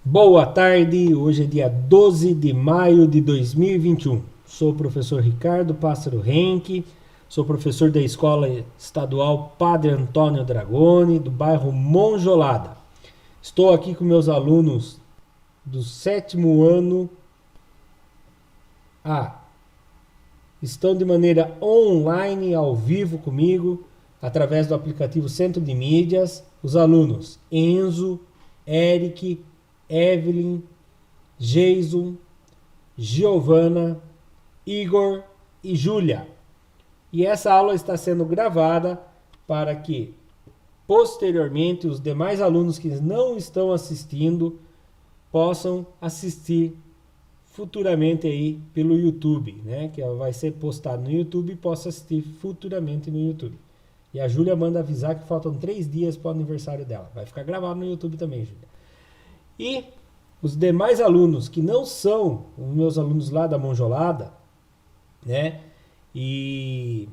Boa tarde, hoje é dia 12 de maio de 2021. Sou o professor Ricardo Pássaro Henke, sou professor da Escola Estadual Padre Antônio Dragoni, do bairro Monjolada. Estou aqui com meus alunos do sétimo ano A. Estão de maneira online, ao vivo comigo, através do aplicativo Centro de Mídias, os alunos Enzo, Eric, Evelyn, Jason, Giovana, Igor e Júlia. E essa aula está sendo gravada para que, posteriormente, os demais alunos que não estão assistindo possam assistir futuramente aí pelo YouTube, né? Que vai ser postado no YouTube e possa assistir futuramente no YouTube. E a Júlia manda avisar que faltam 3 dias para o aniversário dela. Vai ficar gravado no YouTube também, Júlia. E os demais alunos que não são os meus alunos lá da Monjolada, né? E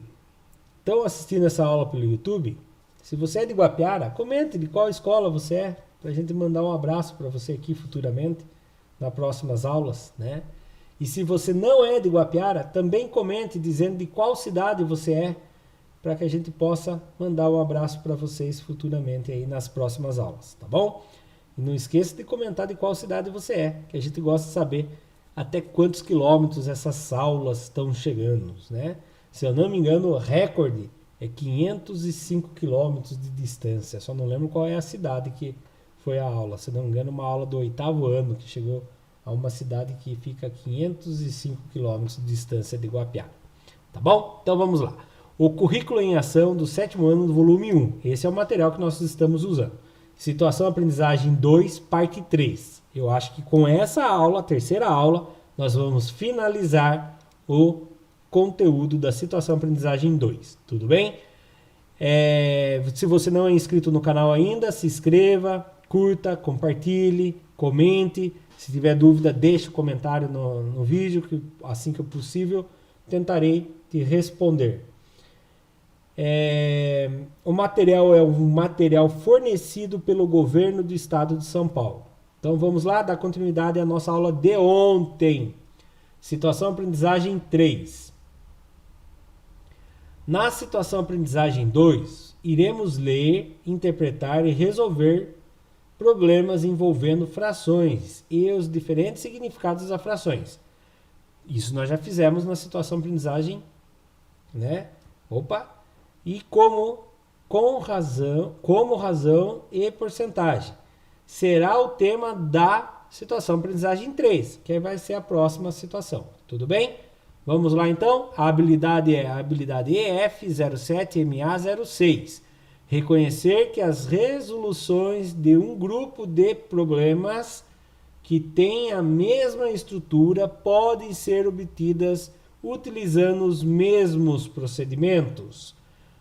estão assistindo essa aula pelo YouTube, se você é de Guapiara, comente de qual escola você é, para a gente mandar um abraço para você aqui futuramente, nas próximas aulas, né? E se você não é de Guapiara, também comente dizendo de qual cidade você é, para que a gente possa mandar um abraço para vocês futuramente aí nas próximas aulas, tá bom? E não esqueça de comentar de qual cidade você é, que a gente gosta de saber até quantos quilômetros essas aulas estão chegando, né? Se eu não me engano, o recorde é 505 quilômetros de distância. Só não lembro qual é a cidade que foi a aula. Se não me engano, uma aula do 8º ano, que chegou a uma cidade que fica a 505 quilômetros de distância de Guapiara. Tá bom? Então vamos lá. O currículo em ação do 7º ano do volume 1. Esse é o material que nós estamos usando. Situação Aprendizagem 2, parte 3. Eu acho que com essa aula, a terceira aula, nós vamos finalizar o conteúdo da Situação Aprendizagem 2. Tudo bem? Se você não é inscrito no canal ainda, se inscreva, curta, compartilhe, comente. Se tiver dúvida, deixe o comentário no vídeo, que assim que possível tentarei te responder. O material é um material fornecido pelo governo do estado de São Paulo. Então vamos lá, dar continuidade à nossa aula de ontem. Situação Aprendizagem 3. Na Situação Aprendizagem 2, iremos ler, interpretar e resolver problemas envolvendo frações e os diferentes significados das frações. Isso nós já fizemos na Situação Aprendizagem, né? E como razão e porcentagem. Será o tema da Situação Aprendizagem 3, que vai ser a próxima situação. Tudo bem? Vamos lá então? A habilidade é a habilidade EF07MA06. Reconhecer que as resoluções de um grupo de problemas que têm a mesma estrutura podem ser obtidas utilizando os mesmos procedimentos.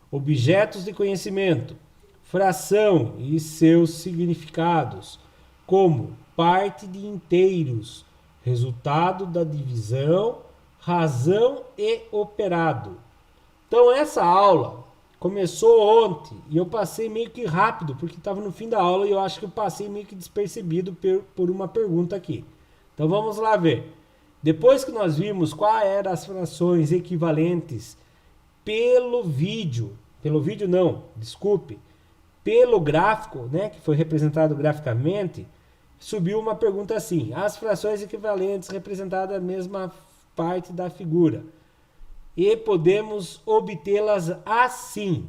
Objetos de conhecimento, fração e seus significados, como parte de inteiros, resultado da divisão, razão e operado. Então essa aula começou ontem e eu passei meio que rápido, porque estava no fim da aula e eu acho que eu passei meio que despercebido por uma pergunta aqui. Então vamos lá ver. Depois que nós vimos quais eram as frações equivalentes pelo gráfico, né, que foi representado graficamente, subiu uma pergunta assim: as frações equivalentes representadas na mesma parte da figura. E podemos obtê-las assim.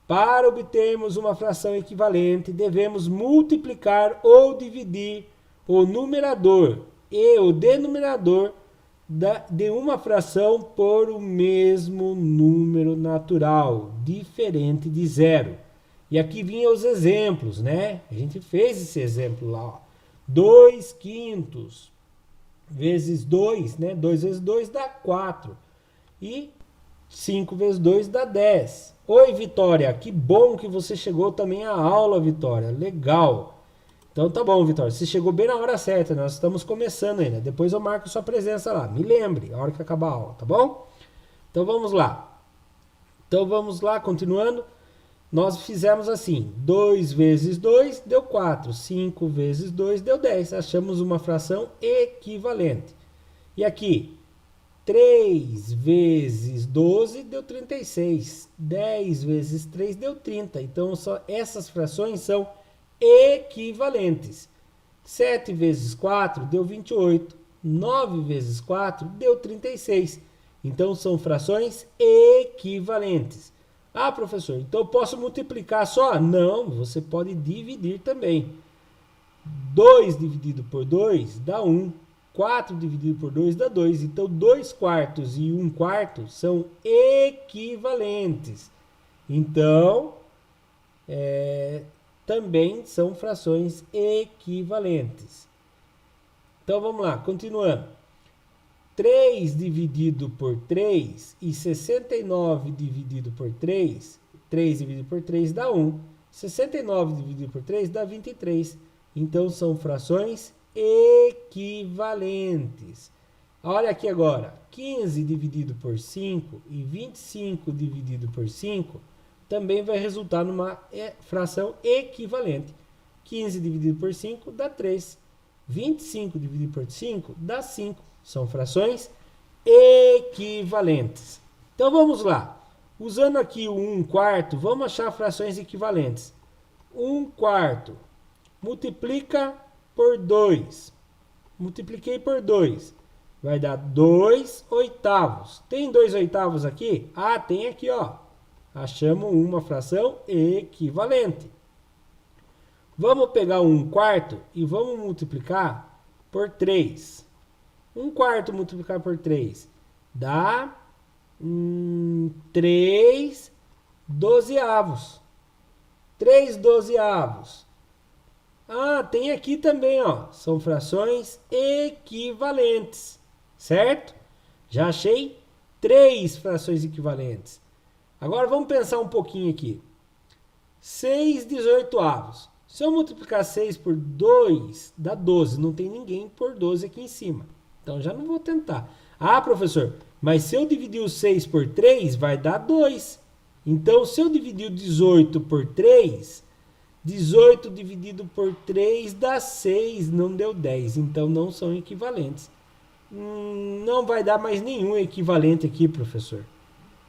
Para obtermos uma fração equivalente, devemos multiplicar ou dividir o numerador e o denominador de uma fração por o mesmo número natural, diferente de zero. E aqui vinham os exemplos, né? A gente fez esse exemplo lá, ó. 2 quintos vezes 2, né? 2 vezes 2 dá 4. E 5 vezes 2 dá 10. Oi, Vitória, que bom que você chegou também à aula, Vitória. Legal. Então tá bom, Vitória, você chegou bem na hora certa, nós estamos começando ainda. Depois eu marco sua presença lá. Me lembre, a hora que acabar a aula, tá bom? Então vamos lá, continuando. nós fizemos assim, 2 vezes 2 deu 4, 5 vezes 2 deu 10. Achamos uma fração equivalente. E aqui, 3 vezes 12 deu 36, 10 vezes 3 deu 30. Então, só essas frações são equivalentes. 7 vezes 4 deu 28, 9 vezes 4 deu 36. Então, são frações equivalentes. Ah, professor, então eu posso multiplicar só? Não, você pode dividir também. 2 dividido por 2 dá 1. 4 dividido por 2 dá 2. Então, 2 quartos e 1 quarto são equivalentes. Então, também são frações equivalentes. Então, vamos lá, continuando. 3 dividido por 3 e 69 dividido por 3, 3 dividido por 3 dá 1. 69 dividido por 3 dá 23. Então, são frações equivalentes. Olha aqui agora, 15 dividido por 5 e 25 dividido por 5 também vai resultar numa fração equivalente. 15 dividido por 5 dá 3. 25 dividido por 5 dá 5. São frações equivalentes. Então vamos lá. Usando aqui o 1 quarto, vamos achar frações equivalentes. 1 quarto multiplica por 2. Multipliquei por 2. Vai dar 2 oitavos. Tem 2 oitavos aqui? Ah, tem aqui, ó. Achamos uma fração equivalente. Vamos pegar 1 quarto e vamos multiplicar por 3. 1 quarto multiplicar por 3 dá 3 dozeavos. 3 dozeavos. Ah, tem aqui também, ó. São frações equivalentes, certo? Já achei 3 frações equivalentes. Agora vamos pensar um pouquinho aqui. 6 dezoitoavos. Se eu multiplicar 6 por 2, dá 12. Não tem ninguém por 12 aqui em cima. Então, já não vou tentar. Ah, professor, mas se eu dividir o 6 por 3, vai dar 2. Então, se eu dividir o 18 por 3, 18 dividido por 3 dá 6, não deu 10. Então, não são equivalentes. Não vai dar mais nenhum equivalente aqui, professor.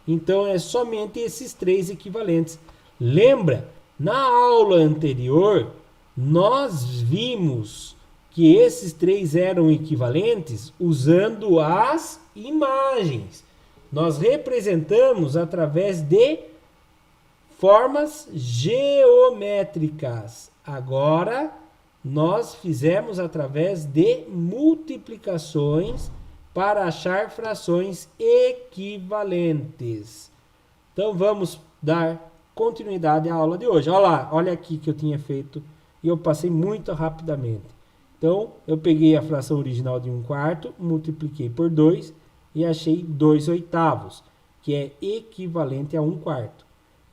Então, é somente esses 3 equivalentes. Lembra, na aula anterior, nós vimos que esses 3 eram equivalentes usando as imagens. Nós representamos através de formas geométricas. Agora, nós fizemos através de multiplicações para achar frações equivalentes. Então, vamos dar continuidade à aula de hoje. Olha lá, olha aqui que eu tinha feito e eu passei muito rapidamente. Então, eu peguei a fração original de 1 quarto, multipliquei por 2 e achei 2 oitavos, que é equivalente a 1 quarto.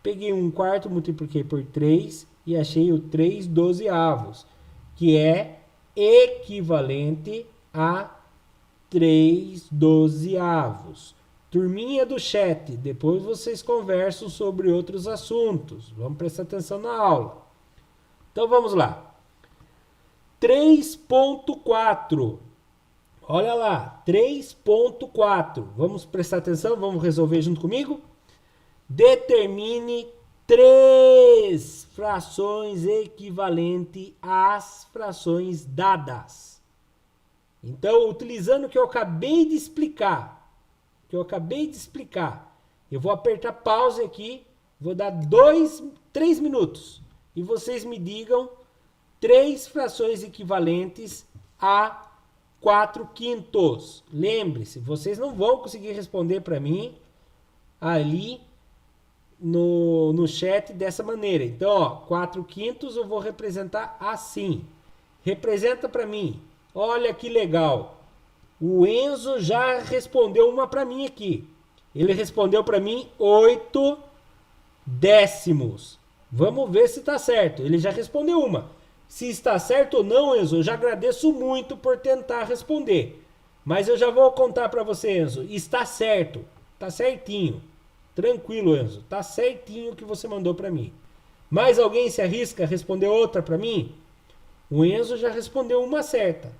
Peguei 1 quarto, multipliquei por 3 e achei o 3 dozeavos, que é equivalente a 3 dozeavos. Turminha do chat, depois vocês conversam sobre outros assuntos. Vamos prestar atenção na aula. Então, vamos lá. 3.4. Olha lá, 3.4. Vamos prestar atenção, vamos resolver junto comigo? Determine 3 frações equivalentes às frações dadas. Então, utilizando o que eu acabei de explicar, eu vou apertar pause aqui, vou dar 3 minutos e vocês me digam 3 frações equivalentes a 4/5. Lembre-se, vocês não vão conseguir responder para mim ali no chat dessa maneira. Então, ó, 4/5 eu vou representar assim. Representa para mim. Olha que legal. O Enzo já respondeu uma para mim aqui. Ele respondeu para mim 8 décimos. Vamos ver se está certo. Ele já respondeu uma. Se está certo ou não, Enzo, eu já agradeço muito por tentar responder. Mas eu já vou contar para você, Enzo. Está certo. Está certinho. Tranquilo, Enzo. Tá certinho o que você mandou para mim. Mais alguém se arrisca a responder outra para mim? O Enzo já respondeu uma certa.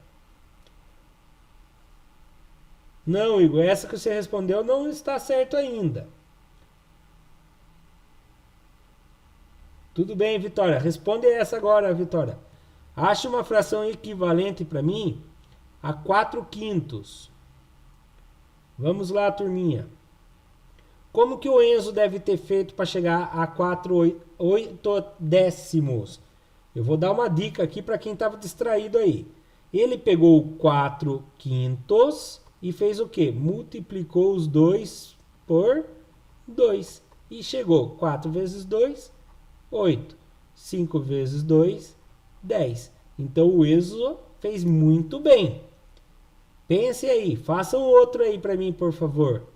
Não, Igor, essa que você respondeu não está certo ainda. Tudo bem, Vitória. Responde essa agora, Vitória. Acha uma fração equivalente para mim a 4 quintos. Vamos lá, turminha. Como que o Enzo deve ter feito para chegar a 4/8 décimos? Eu vou dar uma dica aqui para quem estava distraído aí. Ele pegou 4 quintos e fez o quê? Multiplicou os dois por 2. E chegou 4 vezes 2, 8. 5 vezes 2, 10. Então o Enzo fez muito bem. Pense aí, façam outro aí para mim, por favor.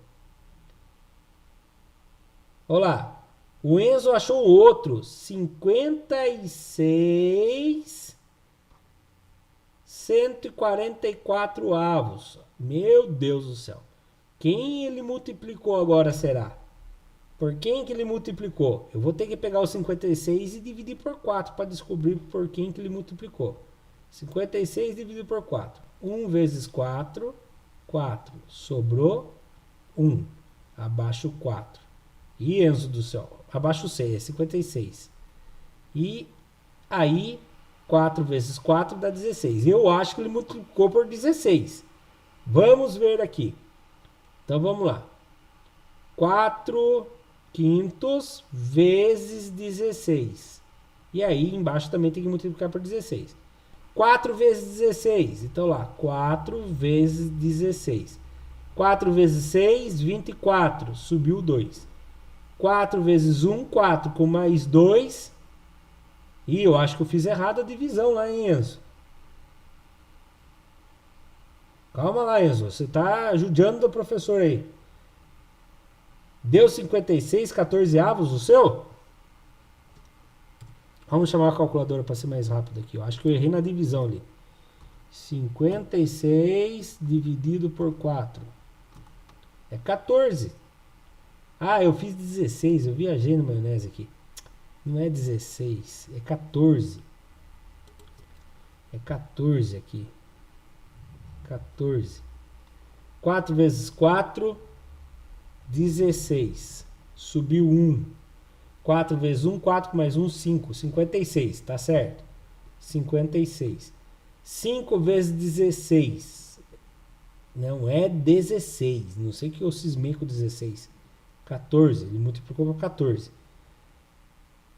Olá, o Enzo achou outro, 56 144 avos. Meu Deus do céu. Quem ele multiplicou agora será? Por quem que ele multiplicou? Eu vou ter que pegar o 56 e dividir por 4 para descobrir por quem que ele multiplicou. 56 dividido por 4. 1 vezes 4, 4. Sobrou 1. Abaixo 4. E Enzo do céu, abaixo 6, é 56. E aí, 4 vezes 4 dá 16. Eu acho que ele multiplicou por 16. Vamos ver aqui. Então vamos lá. 4 quintos vezes 16. E aí embaixo também tem que multiplicar por 16. 4 vezes 16. Então lá, 4 vezes 16. 4 vezes 6, 24. Subiu 2. 4 vezes 1, 4, com mais 2. E eu acho que eu fiz errado a divisão lá, hein, Enzo? Calma lá, Enzo. Você está judiando do professor aí. Deu 56, 14 avos o seu? Vamos chamar a calculadora para ser mais rápido aqui. Eu acho que eu errei na divisão ali. 56 dividido por 4. É 14. Ah, eu fiz 16, eu viajei na maionese aqui. Não é 16, é 14. É 14 aqui. 14. 4 vezes 4, 16. Subiu 1. 4 vezes 1, 4 mais 1, 5. 56, tá certo? 56. 5 vezes 16. Não é 16. Não sei que eu cismei com 16. 14, ele multiplicou por 14.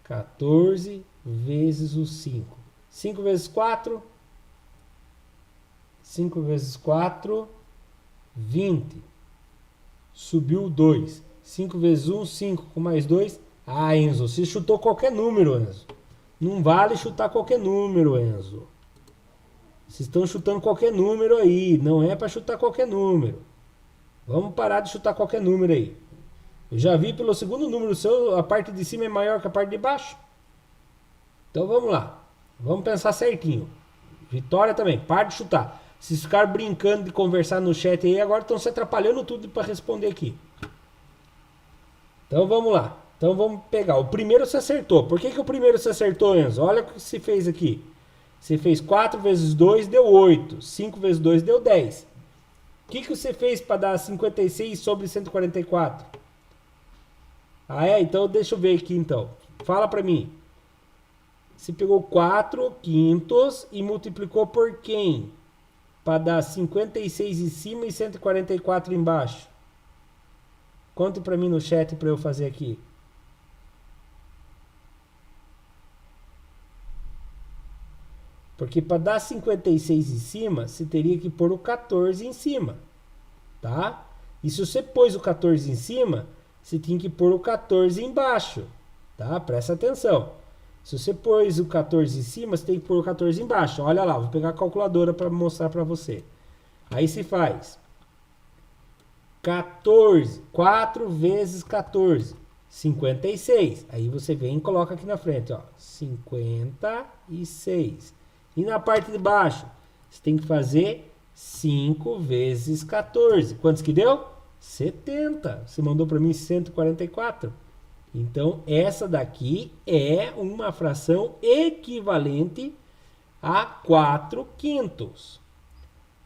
14 vezes o 5. 5 vezes 4. 5 vezes 4, 20. Subiu 2. 5 vezes 1, 5. Com mais 2. Ah, Enzo, você chutou qualquer número, Enzo. Não vale chutar qualquer número, Enzo. Vocês estão chutando qualquer número aí. Não é para chutar qualquer número. Vamos parar de chutar qualquer número aí. Eu já vi pelo segundo número seu, a parte de cima é maior que a parte de baixo. Então vamos lá. Vamos pensar certinho. Vitória também, para de chutar. Vocês ficaram brincando de conversar no chat aí, agora estão se atrapalhando tudo para responder aqui. Então vamos lá. Então vamos pegar. O primeiro você acertou. Por que o primeiro você acertou, Enzo? Olha o que você fez aqui. Você fez 4 vezes 2 deu 8. 5 vezes 2 deu 10. O que você fez para dar 56 sobre 144? Ah, é? Então deixa eu ver aqui então. Fala para mim. Você pegou 4 quintos e multiplicou por quem? Para dar 56 em cima e 144 embaixo. Conte para mim no chat para eu fazer aqui. Porque para dar 56 em cima, você teria que pôr o 14 em cima. Tá? E se você pôs o 14 em cima, você tem que pôr o 14 embaixo. Tá? Presta atenção. Se você pôs o 14 em cima, você tem que pôr o 14 embaixo. Olha lá, vou pegar a calculadora para mostrar para você. Aí se faz 14, 4 vezes 14, 56. Aí você vem e coloca aqui na frente, ó, 56. E na parte de baixo, você tem que fazer 5 vezes 14. Quantos que deu? 70. Você mandou para mim 144. Então, essa daqui é uma fração equivalente a 4/5.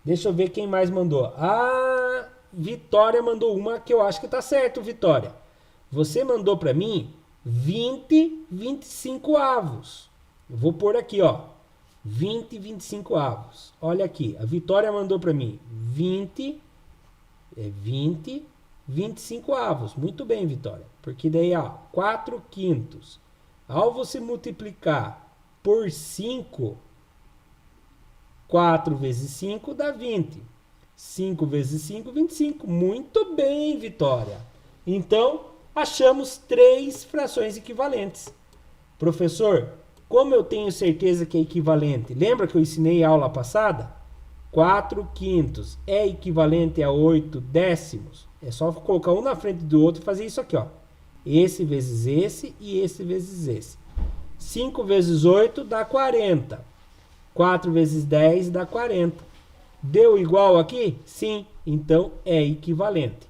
Deixa eu ver quem mais mandou. A Vitória mandou uma que eu acho que está certo, Vitória. Você mandou para mim 20/25. Eu vou pôr aqui, ó. 20/25. Olha aqui, a Vitória mandou para mim 20/25. Muito bem, Vitória. Porque daí, ó, 4/5. Ao você multiplicar por 5, 4 vezes 5 dá 20. 5 vezes 5, 25. Muito bem, Vitória. Então, achamos 3 frações equivalentes. Professor, como eu tenho certeza que é equivalente? Lembra que eu ensinei a aula passada? 4/5 é equivalente a 8 décimos. É só colocar um na frente do outro e fazer isso aqui, ó. Esse vezes esse e esse vezes esse. 5 vezes 8 dá 40. 4 vezes 10 dá 40. Deu igual aqui? Sim. Então é equivalente.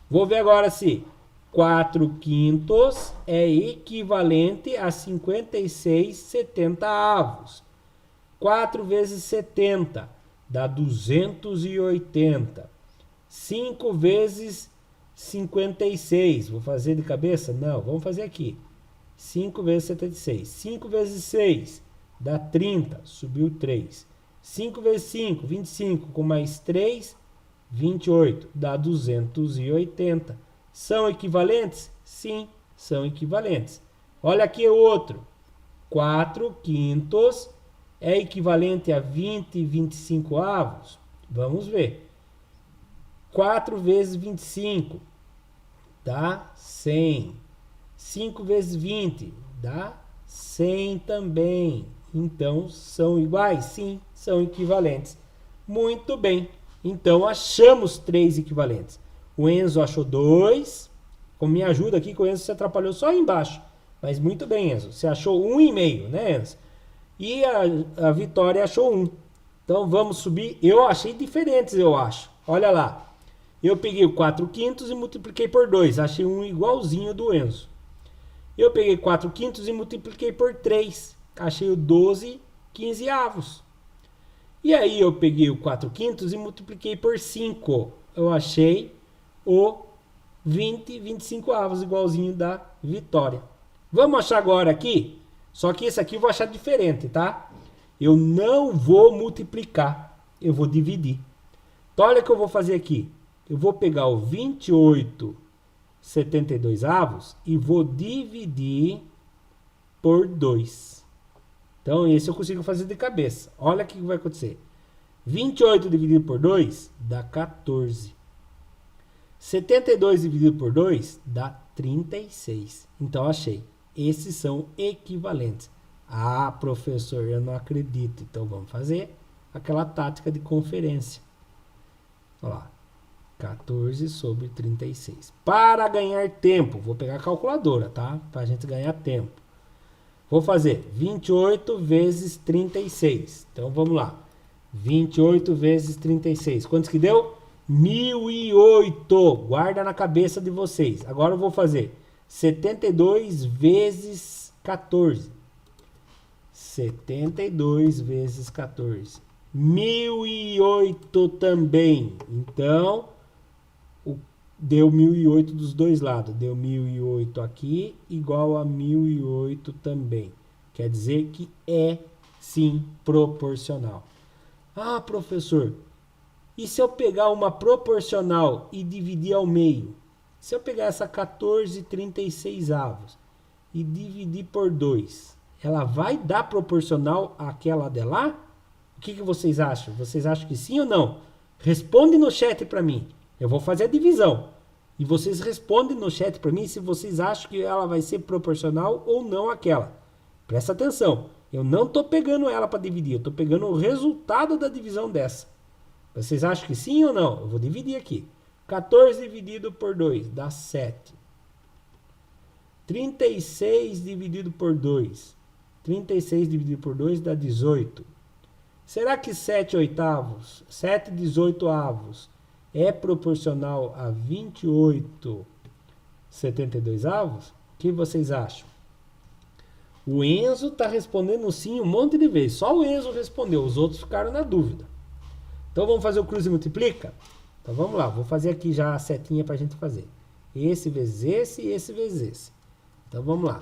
Vou ver agora se 4/5 é equivalente a 56/70. 4 vezes 70 dá 280. 5 vezes 56. Vou fazer de cabeça? Não, vamos fazer aqui. 5 vezes 76. 5 vezes 6 dá 30. Subiu 3. 5 vezes 5, 25. Com mais 3, 28. Dá 280. São equivalentes? Sim, são equivalentes. Olha aqui o outro. 4/5 é equivalente a 20/25. Vamos ver. 4 vezes 25 dá 100. 5 vezes 20 dá 100 também. Então, são iguais? Sim, são equivalentes. Muito bem. Então, achamos 3 equivalentes. O Enzo achou 2. Com minha ajuda aqui, que o Enzo se atrapalhou só aí embaixo. Mas muito bem, Enzo. Você achou 1,5, né, Enzo? E a Vitória achou 1. Então, vamos subir. Eu achei diferentes, eu acho. Olha lá. Eu peguei o 4/5 e multipliquei por 2. Achei um igualzinho do Enzo. Eu peguei 4/5 e multipliquei por 3. Achei o 12/15. E aí eu peguei o 4/5 e multipliquei por 5. Eu achei o 20/25, igualzinho da Vitória. Vamos achar agora aqui? Só que esse aqui eu vou achar diferente, tá? Eu não vou multiplicar. Eu vou dividir. Então olha o que eu vou fazer aqui. Eu vou pegar o 28/72 e vou dividir por 2. Então, esse eu consigo fazer de cabeça. Olha o que vai acontecer. 28 dividido por 2 dá 14. 72 dividido por 2 dá 36. Então, achei. Esses são equivalentes. Ah, professor, eu não acredito. Então, vamos fazer aquela tática de conferência. Olha lá. 14 sobre 36. Para ganhar tempo, vou pegar a calculadora, tá? Para a gente ganhar tempo. Vou fazer 28 vezes 36. Então, vamos lá. 28 vezes 36. Quantos que deu? 1008. Guarda na cabeça de vocês. Agora eu vou fazer 72 vezes 14. 72 vezes 14. 1008 também. Então, deu 1008 dos dois lados. Deu 1008 aqui, igual a 1008 também. Quer dizer que é, sim, proporcional. Ah, professor, e se eu pegar uma proporcional e dividir ao meio? Se eu pegar essa 14/36 e dividir por 2, ela vai dar proporcional àquela de lá? O que vocês acham? Vocês acham que sim ou não? Responde no chat para mim. Eu vou fazer a divisão. E vocês respondem no chat para mim se vocês acham que ela vai ser proporcional ou não àquela. Presta atenção. Eu não estou pegando ela para dividir. Eu estou pegando o resultado da divisão dessa. Vocês acham que sim ou não? Eu vou dividir aqui. 14 dividido por 2 dá 7. 36 dividido por 2. 36 dividido por 2 dá 18. Será que 7 oitavos, 7/18 é proporcional a 28,72? O que vocês acham? O Enzo está respondendo sim um monte de vezes. Só o Enzo respondeu, os outros ficaram na dúvida. Então vamos fazer o cruze e multiplica? Então vamos lá, vou fazer aqui já a setinha para a gente fazer. Esse vezes esse e esse vezes esse. Então vamos lá.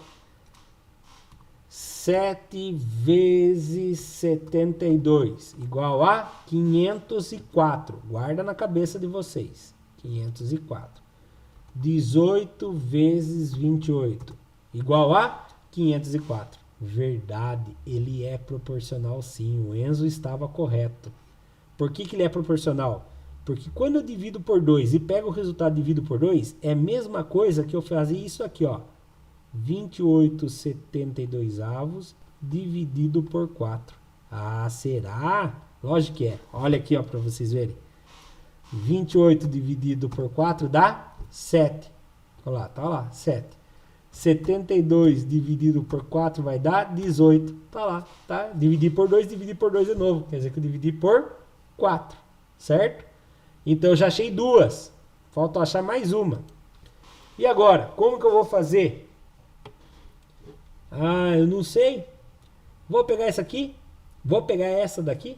7 vezes 72 igual a 504. Guarda na cabeça de vocês. 504. 18 vezes 28 igual a 504. Verdade, ele é proporcional sim. O Enzo estava correto. Por que ele é proporcional? Porque quando eu divido por 2 e pego o resultado e divido por 2, é a mesma coisa que eu fazer isso aqui, ó. 28,72 dividido por 4. Ah, será? Lógico que é. Olha aqui, ó, para vocês verem. 28 dividido por 4 dá 7. Olha lá, tá lá, 7. 72 dividido por 4 vai dar 18. Tá lá, tá? Dividir por 2 de novo. Quer dizer que eu dividi por 4, certo? Então eu já achei duas. Falta achar mais uma. E agora, como que eu vou fazer? Ah, eu não sei. Vou pegar essa aqui, vou pegar essa daqui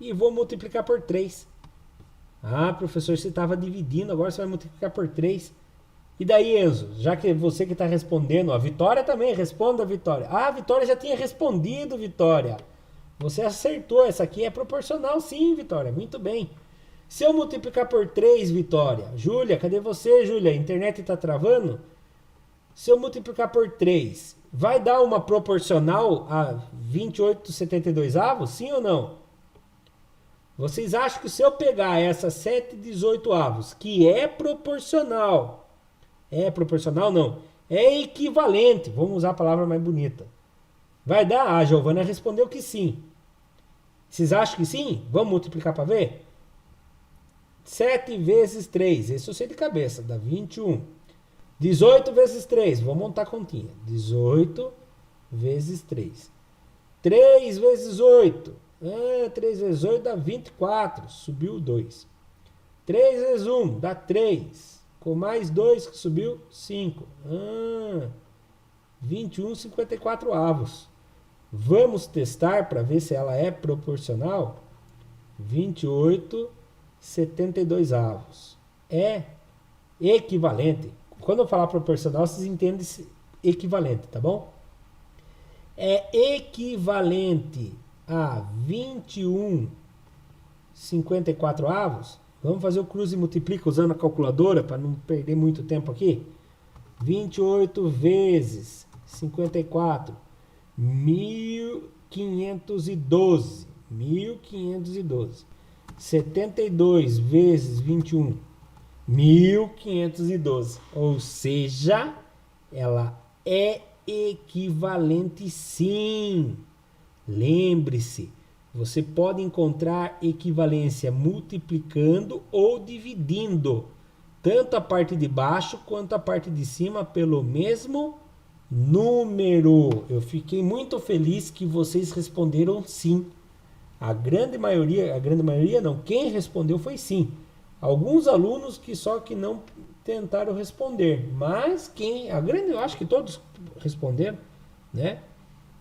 e vou multiplicar por 3. Ah, professor, você estava dividindo, agora você vai multiplicar por 3. E daí, Enzo, já que você que está respondendo, a Vitória também, responda, Vitória. Ah, a Vitória já tinha respondido, Vitória. Você acertou, essa aqui é proporcional sim, Vitória, muito bem. Se eu multiplicar por 3, Vitória, Júlia, cadê você, Júlia? A internet está travando? Se eu multiplicar por 3, vai dar uma proporcional a 28,72? Sim ou não? Vocês acham que se eu pegar essa 7,18, que é proporcional não, é equivalente, vamos usar a palavra mais bonita, vai dar? A Giovana respondeu que sim. Vocês acham que sim? Vamos multiplicar para ver? 7 vezes 3, esse eu sei de cabeça, dá 21. 18 vezes 3, vou montar a continha. 18 vezes 3. 3 vezes 8. 3 vezes 8 dá 24, subiu 2. 3 vezes 1 dá 3. Com mais 2 que subiu, 5. 21,54 avos. Vamos testar para ver se ela é proporcional? 28,72 avos. É equivalente. Quando eu falar proporcional, vocês entendem equivalente, tá bom? É equivalente a 21,54 avos. Vamos fazer o cruze e multiplica usando a calculadora para não perder muito tempo aqui. 28 vezes 54, 1.512. 1.512. 72 vezes 21, 1.512. Ou seja, ela é equivalente sim. Lembre-se, você pode encontrar equivalência multiplicando ou dividindo tanto a parte de baixo quanto a parte de cima pelo mesmo número. Eu fiquei muito feliz que vocês responderam sim. A grande maioria não, quem respondeu foi sim. Alguns alunos que só que não tentaram responder, mas eu acho que todos responderam, né?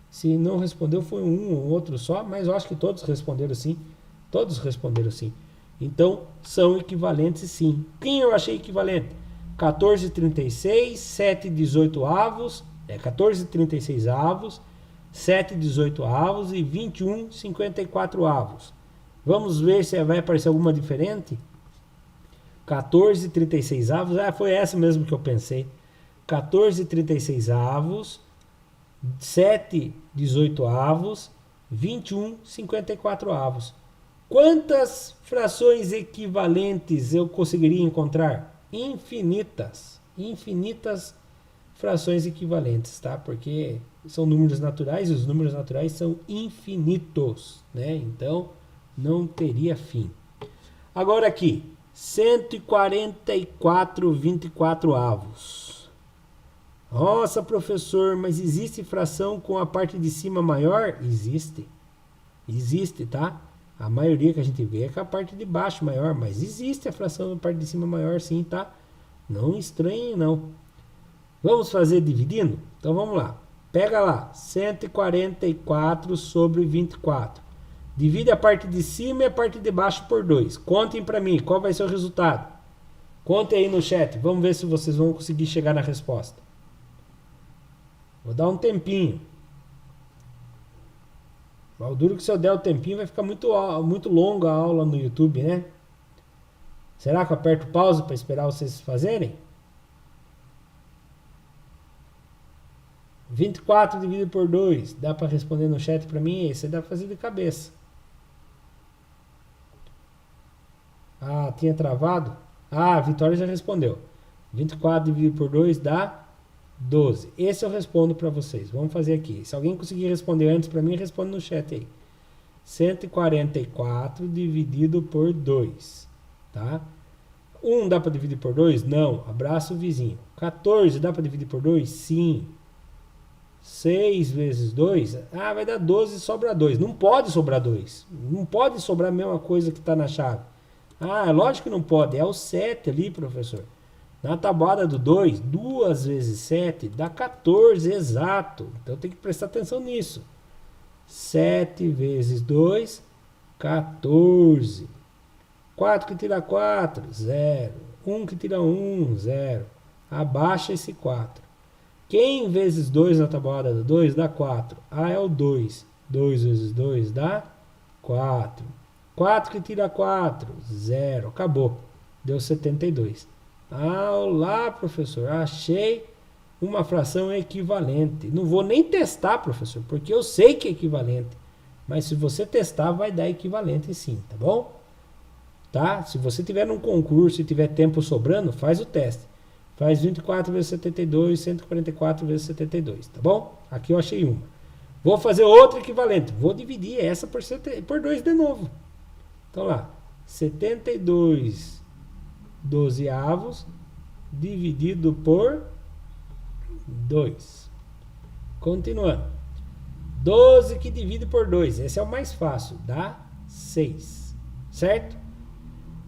Se não respondeu foi um ou outro só, mas eu acho que todos responderam sim. Todos responderam sim. Então, são equivalentes sim. Quem eu achei equivalente? 14,36, 7,18 avos, 14,36 avos, 7,18 avos e 21,54 avos. Vamos ver se vai aparecer alguma diferente? 14,36 avos, foi essa mesmo que eu pensei. 14,36 avos, 7,18 avos, 21,54 avos. Quantas frações equivalentes eu conseguiria encontrar? Infinitas. Infinitas frações equivalentes, tá? Porque são números naturais e os números naturais são infinitos, né? Então, não teria fim. Agora aqui, 144,24 avos. Nossa, professor, mas existe fração com a parte de cima maior? Existe. Existe, tá? A maioria que a gente vê é com a parte de baixo maior, mas existe a fração da parte de cima maior sim, tá? Não estranhe, não. Vamos fazer dividindo? Então vamos lá. Pega lá, 144 sobre 24. Divide a parte de cima e a parte de baixo por 2. Contem para mim, qual vai ser o resultado? Contem aí no chat, vamos ver se vocês vão conseguir chegar na resposta. Vou dar um tempinho. O duro que se eu der o tempinho vai ficar muito longa a aula no YouTube, né? Será que eu aperto pause para esperar vocês fazerem? 24 dividido por 2. Dá para responder no chat para mim? Esse dá para fazer de cabeça. Ah, tinha travado? Ah, a Vitória já respondeu. 24 dividido por 2 dá 12. Esse eu respondo para vocês. Vamos fazer aqui. Se alguém conseguir responder antes para mim, responde no chat aí. 144 dividido por 2. Tá? 1 dá para dividir por 2? Não. Abraço o vizinho. 14 dá para dividir por 2? Sim. 6 vezes 2? Ah, vai dar 12 e sobra 2. Não pode sobrar 2. Não pode sobrar a mesma coisa que está na chave. Ah, lógico que não pode. É o 7 ali, professor. Na tabuada do 2, 2 vezes 7 dá 14, exato. Então tem que prestar atenção nisso. 7 vezes 2, 14. 4 que tira 4, 0. 1 que tira 1, 0. Abaixa esse 4. Quem vezes 2 na tabuada do 2 dá 4? Ah, é o 2. 2 vezes 2 dá 4. 4 que tira 4, 0. Acabou. Deu 72. Ah, olá, professor. Achei uma fração equivalente. Não vou nem testar, professor, porque eu sei que é equivalente. Mas se você testar, vai dar equivalente sim, tá bom? Tá? Se você tiver num concurso e tiver tempo sobrando, faz o teste. Faz 24 vezes 72, 144 vezes 72, tá bom? Aqui eu achei uma. Vou fazer outra equivalente. Vou dividir essa por 2 de novo. Então lá, 72 dozeavos dividido por 2. Continuando. 12 que divide por 2. Esse é o mais fácil. Dá 6. Certo?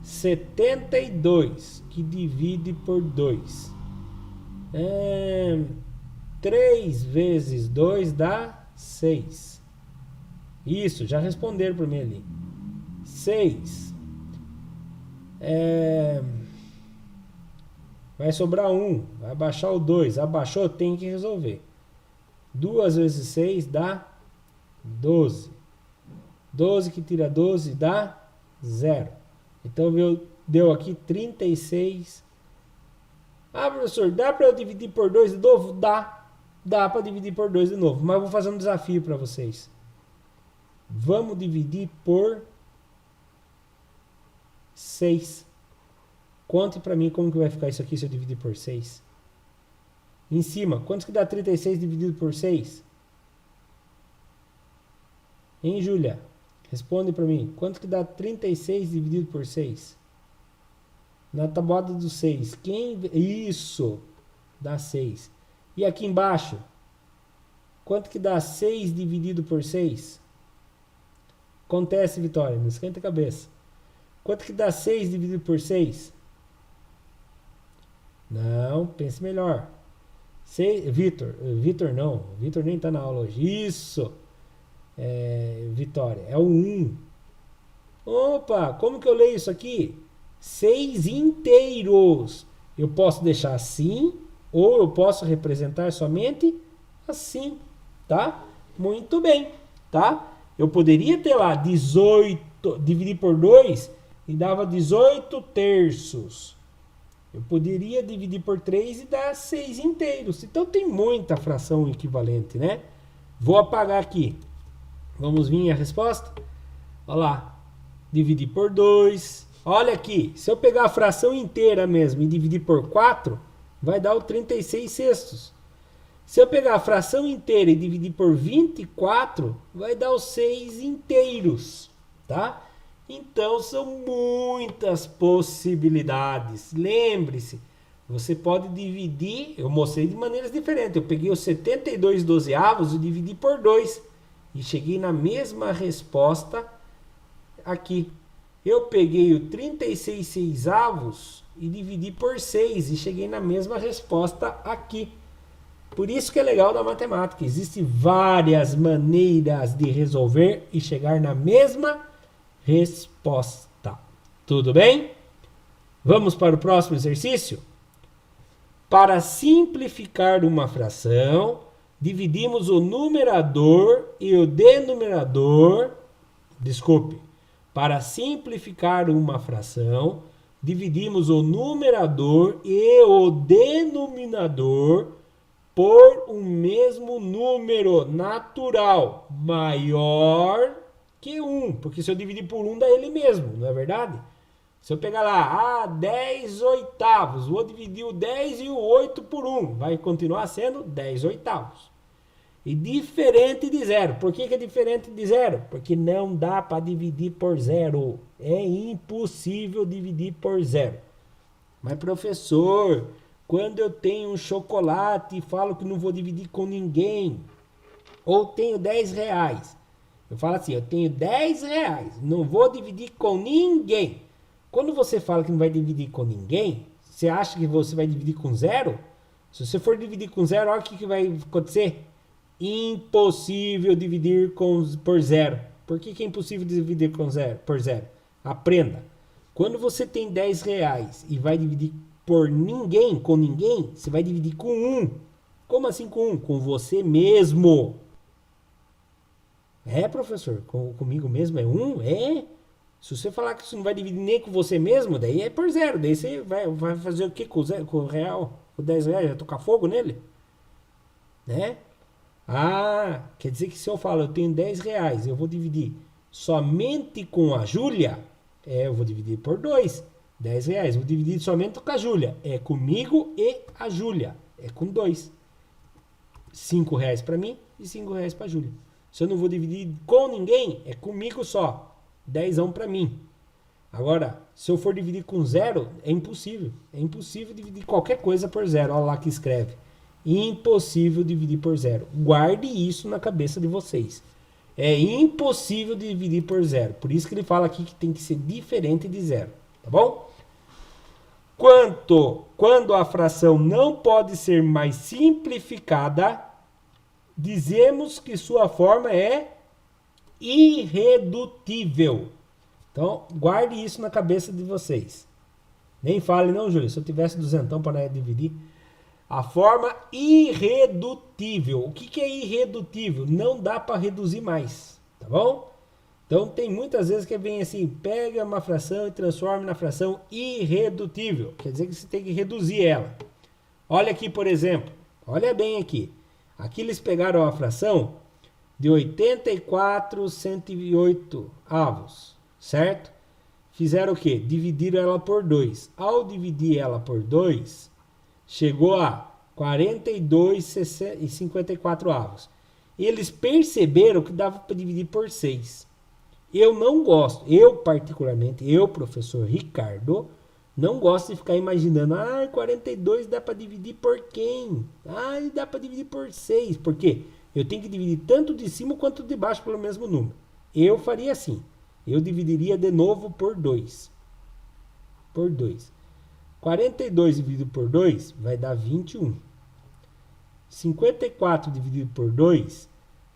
72 que divide por 2. 3 vezes 2 dá 6. Isso, já responderam para mim ali. 6. Vai sobrar 1. Vai baixar o 2. Abaixou, tem que resolver. 2 vezes 6 dá 12. 12 que tira 12 dá 0. Então deu aqui 36. Ah, professor, dá para eu dividir por 2 de novo? Dá. Dá para dividir por 2 de novo. Mas eu vou fazer um desafio para vocês. Vamos dividir por 6. Conte para mim como que vai ficar isso aqui se eu dividir por 6. Em cima, quanto que dá 36 dividido por 6? Hein, Júlia? Responde para mim. Quanto que dá 36 dividido por 6? Na tabuada do 6. Isso! Dá 6. E aqui embaixo? Quanto que dá 6 dividido por 6? Acontece, Vitória. Não esquenta a cabeça. Quanto que dá 6 dividido por 6? Não, pense melhor. Vitor não. Vitor nem está na aula hoje. Isso! Vitória. É o 1. Opa, como que eu leio isso aqui? 6 inteiros. Eu posso deixar assim, ou eu posso representar somente assim, tá? Muito bem, tá? Eu poderia ter lá 18, dividir por 2 e dava 18 terços. Eu poderia dividir por 3 e dar 6 inteiros. Então tem muita fração equivalente, né? Vou apagar aqui. Vamos vir a resposta? Olha lá. Dividir por 2. Olha aqui. Se eu pegar a fração inteira mesmo e dividir por 4, vai dar o 36 sextos. Se eu pegar a fração inteira e dividir por 24, vai dar os 6 inteiros. Tá? Então são muitas possibilidades. Lembre-se, você pode dividir, eu mostrei de maneiras diferentes. Eu peguei os 72 dozeavos e dividi por 2. E cheguei na mesma resposta aqui. Eu peguei o 36 sexavos e dividi por 6 e cheguei na mesma resposta aqui. Por isso que é legal da matemática. Existem várias maneiras de resolver e chegar na mesma resposta. Tudo bem? Vamos para o próximo exercício? Para simplificar uma fração, dividimos o numerador e o denominador. Desculpe. Para simplificar uma fração, dividimos o numerador e o denominador por um mesmo número natural maior que 1. Porque se eu dividir por 1, dá ele mesmo, não é verdade? Se eu pegar lá, 10 oitavos, vou dividir o 10 e o 8 por 1, vai continuar sendo 10 oitavos. E diferente de zero. Por que é diferente de zero? Porque não dá para dividir por zero. É impossível dividir por zero. Mas, professor, quando eu tenho um chocolate e falo que não vou dividir com ninguém, ou tenho 10 reais, eu falo assim, eu tenho 10 reais, não vou dividir com ninguém. Quando você fala que não vai dividir com ninguém, você acha que você vai dividir com zero? Se você for dividir com zero, olha o que vai acontecer. Impossível dividir por zero. Por que é impossível dividir por zero? Aprenda. Quando você tem 10 reais e vai dividir por ninguém, com ninguém, você vai dividir com 1. Como assim com 1? Com você mesmo. É, professor? Comigo mesmo é 1? É. Se você falar que você não vai dividir nem com você mesmo, daí é por zero. Daí você vai fazer o que com o real? Com 10 reais? Vai tocar fogo nele? Né? Quer dizer que se eu falo, eu tenho 10 reais, eu vou dividir somente com a Júlia, eu vou dividir por 2, 10 reais. Vou dividir somente com a Júlia, é comigo e a Júlia, é com 2. 5 reais para mim e 5 reais para a Júlia. Se eu não vou dividir com ninguém, é comigo só, 10 para mim. Agora, se eu for dividir com zero, é impossível. É impossível dividir qualquer coisa por zero. Olha lá que escreve. Impossível dividir por zero. Guarde isso na cabeça de vocês. É impossível dividir por zero. Por isso que ele fala aqui que tem que ser diferente de zero. Tá bom? Quando a fração não pode ser mais simplificada, dizemos que sua forma é irredutível. Então, guarde isso na cabeça de vocês. Nem fale, não, Júlio, se eu tivesse duzentão para dividir. A forma irredutível. O que é irredutível? Não dá para reduzir mais, tá bom? Então, tem muitas vezes que vem assim, pega uma fração e transforma na fração irredutível. Quer dizer que você tem que reduzir ela. Olha aqui, por exemplo. Olha bem aqui. Aqui eles pegaram a fração de 84 108 avos, certo? Fizeram o quê? Dividiram ela por 2. Ao dividir ela por 2... chegou a 42,54 avos. Eles perceberam que dava para dividir por 6. Eu não gosto, eu, professor Ricardo, não gosto de ficar imaginando, 42 dá para dividir por quem? Dá para dividir por 6. Por quê? Eu tenho que dividir tanto de cima quanto de baixo pelo mesmo número. Eu faria assim. Eu dividiria de novo por 2. Por 2. 42 dividido por 2 vai dar 21. 54 dividido por 2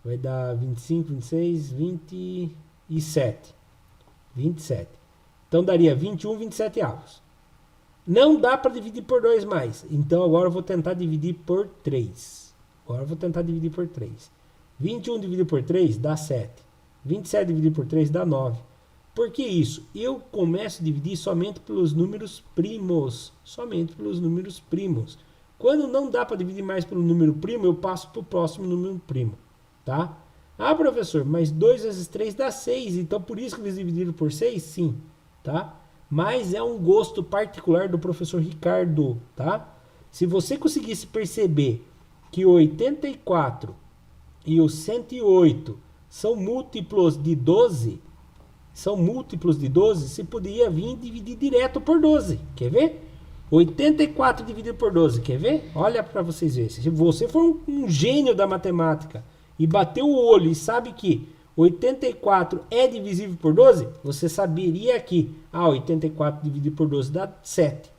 vai dar 25, 26, 27. 27. Então daria 21, 27 avos. Não dá para dividir por 2 mais. Então agora eu vou tentar dividir por 3. 21 dividido por 3 dá 7. 27 dividido por 3 dá 9. Por que isso? Eu começo a dividir somente pelos números primos. Quando não dá para dividir mais pelo número primo, eu passo para o próximo número primo. Tá? Professor, mas 2 vezes 3 dá 6. Então por isso que eles dividiram por 6? Sim. Tá? Mas é um gosto particular do professor Ricardo. Tá? Se você conseguisse perceber que o 84 e o 108 são múltiplos de 12... você poderia vir dividir direto por 12. Quer ver? 84 dividido por 12. Quer ver? Olha para vocês verem. Se você for um gênio da matemática e bater o olho e sabe que 84 é divisível por 12? Você saberia que 84 dividido por 12 dá 7.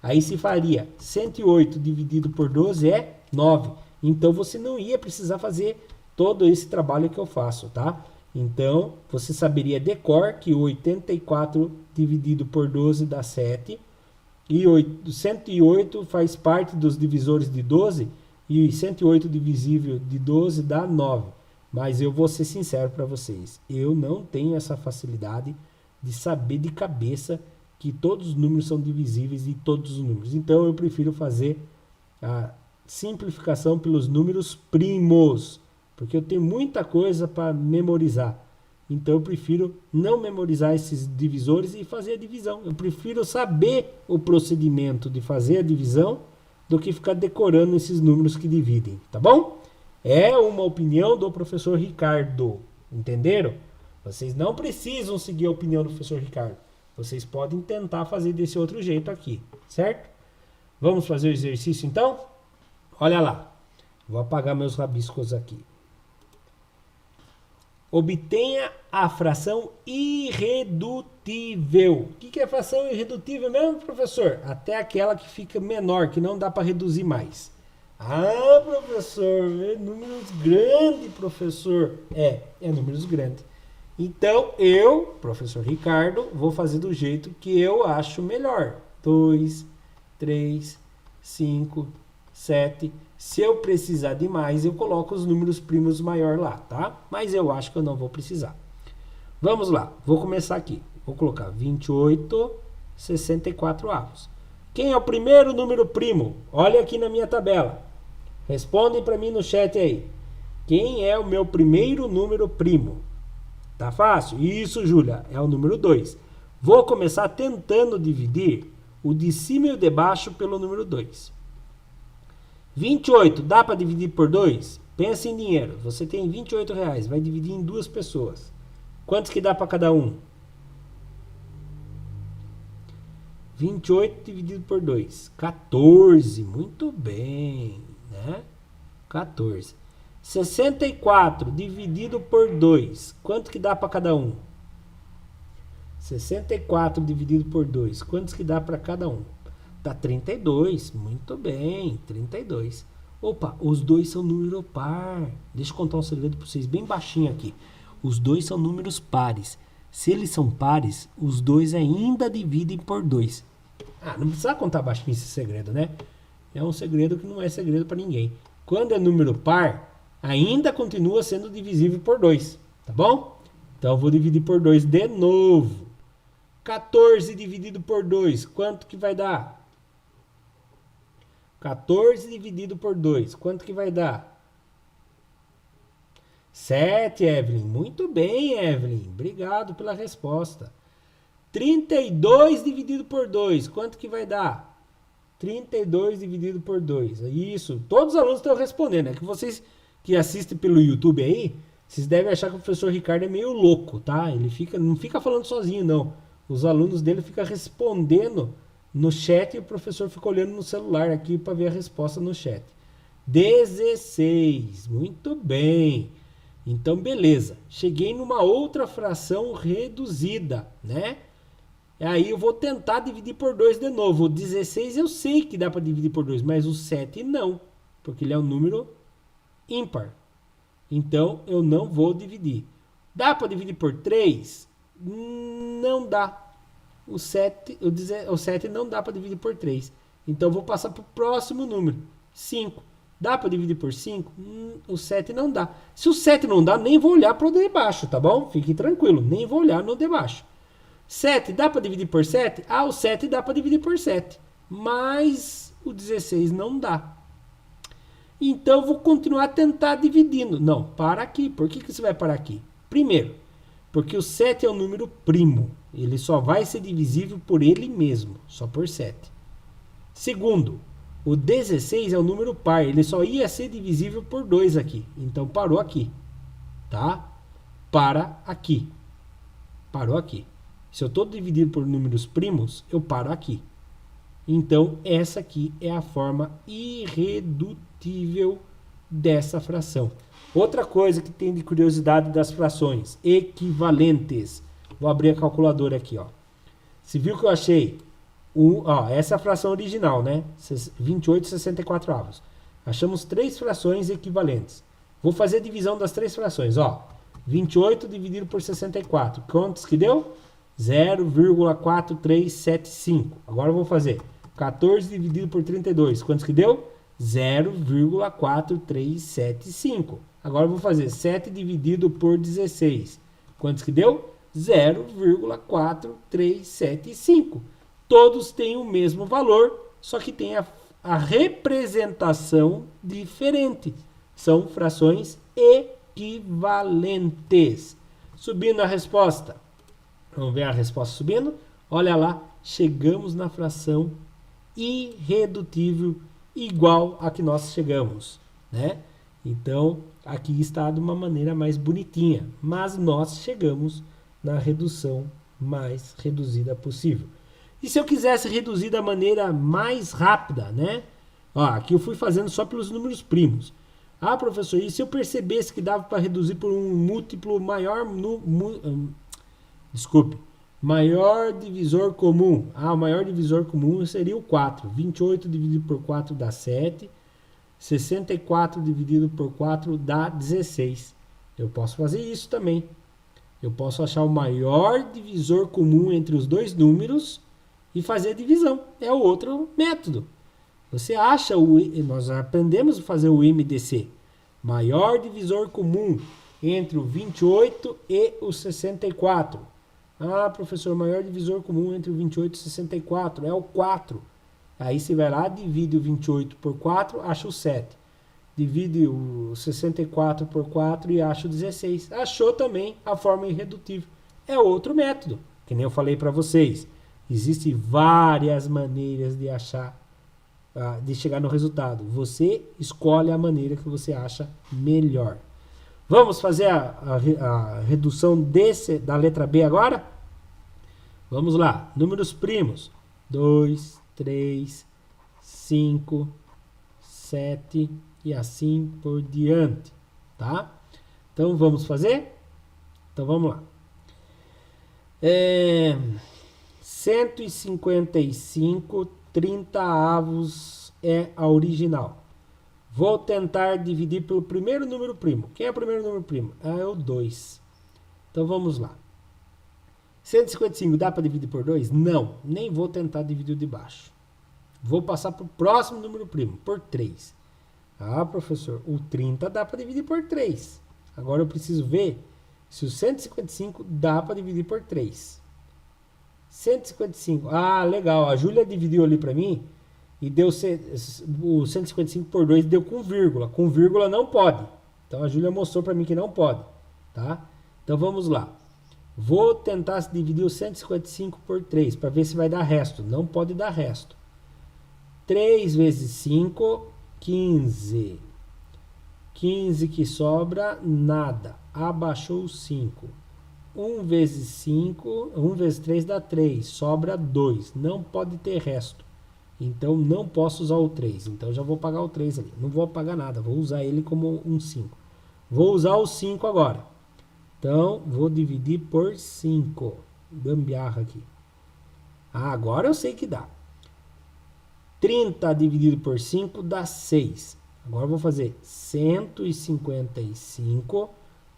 Aí se faria 108 dividido por 12 é 9. Então você não ia precisar fazer todo esse trabalho que eu faço, tá? Então você saberia de cor que 84 dividido por 12 dá 7. E 108 faz parte dos divisores de 12. E 108 divisível de 12 dá 9. Mas eu vou ser sincero para vocês. Eu não tenho essa facilidade de saber de cabeça que todos os números são divisíveis de todos os números. Então eu prefiro fazer a simplificação pelos números primos. Porque eu tenho muita coisa para memorizar. Então eu prefiro não memorizar esses divisores e fazer a divisão. Eu prefiro saber o procedimento de fazer a divisão do que ficar decorando esses números que dividem, tá bom? É uma opinião do professor Ricardo, entenderam? Vocês não precisam seguir a opinião do professor Ricardo. Vocês podem tentar fazer desse outro jeito aqui, certo? Vamos fazer o exercício então? Olha lá. Vou apagar meus rabiscos aqui. Obtenha a fração irredutível. O que é fração irredutível mesmo, professor? Até aquela que fica menor, que não dá para reduzir mais. Ah, professor, é números grandes, professor. É números grandes. Então, eu, professor Ricardo, vou fazer do jeito que eu acho melhor. 2, 3, 5, 7... Se eu precisar de mais, eu coloco os números primos maior lá, tá? Mas eu acho que eu não vou precisar. Vamos lá, vou começar aqui. Vou colocar 28, 64 avos. Quem é o primeiro número primo? Olha aqui na minha tabela. Respondem para mim no chat aí. Quem é o meu primeiro número primo? Tá fácil? Isso, Júlia, é o número 2. Vou começar tentando dividir o de cima e o de baixo pelo número 2. 28, dá para dividir por 2? Pensa em dinheiro. Você tem R$28, vai dividir em 2 pessoas. Quantos que dá para cada um? 28 dividido por 2. 14. Muito bem, né? 14. 64 dividido por 2. Quanto que dá para cada um? 64 dividido por 2. Quantos que dá para cada um? Dá 32, muito bem, 32. Opa, os dois são número par. Deixa eu contar um segredo para vocês bem baixinho aqui. Os dois são números pares. Se eles são pares, os dois ainda dividem por 2. Ah, não precisa contar baixinho esse segredo, né? É um segredo que não é segredo para ninguém. Quando é número par, ainda continua sendo divisível por 2, tá bom? Então eu vou dividir por 2 de novo. 14 dividido por 2, quanto que vai dar? 14 dividido por 2. Quanto que vai dar? 7, Evelyn. Muito bem, Evelyn. Obrigado pela resposta. 32 dividido por 2. Quanto que vai dar? 32 dividido por 2. Isso. Todos os alunos estão respondendo. É que vocês que assistem pelo YouTube aí, vocês devem achar que o professor Ricardo é meio louco, tá? Ele não fica falando sozinho, não. Os alunos dele ficam respondendo no chat e o professor fica olhando no celular aqui para ver a resposta no chat. 16. Muito bem. Então, beleza. Cheguei numa outra fração reduzida, né? Aí eu vou tentar dividir por 2 de novo. O 16 eu sei que dá para dividir por 2, mas o 7 não, porque ele é um número ímpar. Então, eu não vou dividir. Dá para dividir por 3? Não dá. O 7 não dá para dividir por 3. Então, eu vou passar para o próximo número. 5. Dá para dividir por 5? O 7 não dá. Se o 7 não dá, nem vou olhar para o de baixo, tá bom? Fique tranquilo, nem vou olhar no de baixo. 7 dá para dividir por 7? O 7 dá para dividir por 7. Mas o 16 não dá. Então, eu vou continuar a tentar dividindo. Não, para aqui. Por que você vai parar aqui? Primeiro, porque o 7 é um número primo. Ele só vai ser divisível por ele mesmo, só por 7. Segundo, o 16 é um número par. Ele só ia ser divisível por 2 aqui. Então, parou aqui. Tá? Para aqui. Parou aqui. Se eu estou dividindo por números primos, eu paro aqui. Então, essa aqui é a forma irredutível dessa fração. Outra coisa que tem de curiosidade das frações, equivalentes. Vou abrir a calculadora aqui, ó. Você viu que eu achei, essa é a fração original, né? 28/64. Achamos 3 frações equivalentes. Vou fazer a divisão das 3 frações, ó. 28 dividido por 64. Quantos que deu? 0,4375. Agora eu vou fazer 14 dividido por 32. Quantos que deu? 0,4375. Agora eu vou fazer 7 dividido por 16. Quantos que deu? 0,4375. Todos têm o mesmo valor, só que tem a representação diferente. São frações equivalentes. Subindo a resposta. Vamos ver a resposta subindo. Olha lá, chegamos na fração irredutível igual a que nós chegamos, né? Então, aqui está de uma maneira mais bonitinha, mas nós chegamos na redução mais reduzida possível. E se eu quisesse reduzir da maneira mais rápida, né? Ó, aqui eu fui fazendo só pelos números primos. Ah, professor, e se eu percebesse que dava para reduzir por um múltiplo maior, maior divisor comum. Ah, o maior divisor comum seria o 4. 28 dividido por 4 dá 7. 64 dividido por 4 dá 16. Eu posso fazer isso também. Eu posso achar o maior divisor comum entre os dois números e fazer a divisão. É o outro método. Você acha nós aprendemos a fazer o MDC. Maior divisor comum entre o 28 e o 64. Ah, professor, o maior divisor comum entre o 28 e o 64 é o 4. Aí você vai lá, divide o 28 por 4, acha o 7. Divide o 64 por 4 e acha o 16. Achou também a forma irredutível. É outro método, que nem eu falei para vocês. Existem várias maneiras de achar, de chegar no resultado. Você escolhe a maneira que você acha melhor. Vamos fazer a redução da letra B agora? Vamos lá. Números primos. 2, 3, 5, 7 e assim por diante, tá? Então vamos fazer? Então vamos lá. 155 30avos é a original. Vou tentar dividir pelo primeiro número primo. Quem é o primeiro número primo? É o 2. Então vamos lá. 155 dá para dividir por 2? Não, nem vou tentar dividir o de baixo. Vou passar para o próximo número primo, por 3. Ah, professor, o 30 dá para dividir por 3. Agora eu preciso ver se o 155 dá para dividir por 3. 155, ah, legal, a Júlia dividiu ali para mim e deu o 155 por 2 deu com vírgula. Com vírgula não pode. Então a Júlia mostrou para mim que não pode, tá? Então vamos lá. Vou tentar dividir o 155 por 3 para ver se vai dar resto. Não pode dar resto. 3 vezes 5, 15. 15 que sobra, nada. Abaixou 5. 1 vezes 5, 1 vezes 3 dá 3. Sobra 2. Não pode ter resto. Então não posso usar o 3. Então já vou pagar o 3 ali. Não vou apagar nada. Vou usar ele como um 5. Vou usar o 5 agora. Então, vou dividir por 5. Gambiarra aqui. Ah, agora eu sei que dá. 30 dividido por 5 dá 6. Agora eu vou fazer 155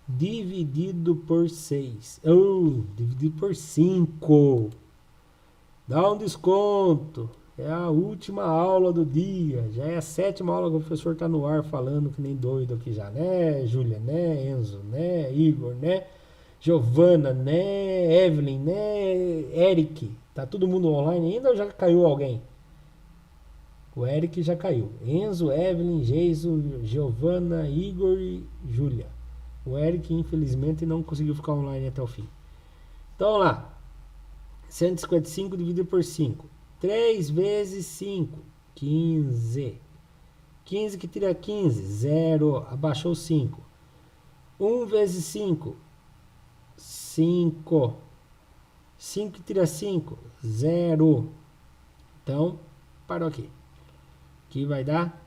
dividido por 6. Dividido por 5. Dá um desconto. É a última aula do dia. Já é a 7ª aula que o professor está no ar falando que nem doido aqui já, né, Júlia, né, Enzo, né, Igor, né, Giovana, né, Evelyn, né, Eric. Tá todo mundo online ainda ou já caiu alguém? O Eric já caiu. Enzo, Evelyn, Geiso, Giovana, Igor e Júlia. O Eric, infelizmente, não conseguiu ficar online até o fim. Então, vamos lá. 155 dividido por 5. 3 vezes 5, 15. 15 que tira 15, 0. Abaixou 5. 1 vezes 5, 5. 5 que tira 5, 0. Então, parou aqui. Aqui vai dar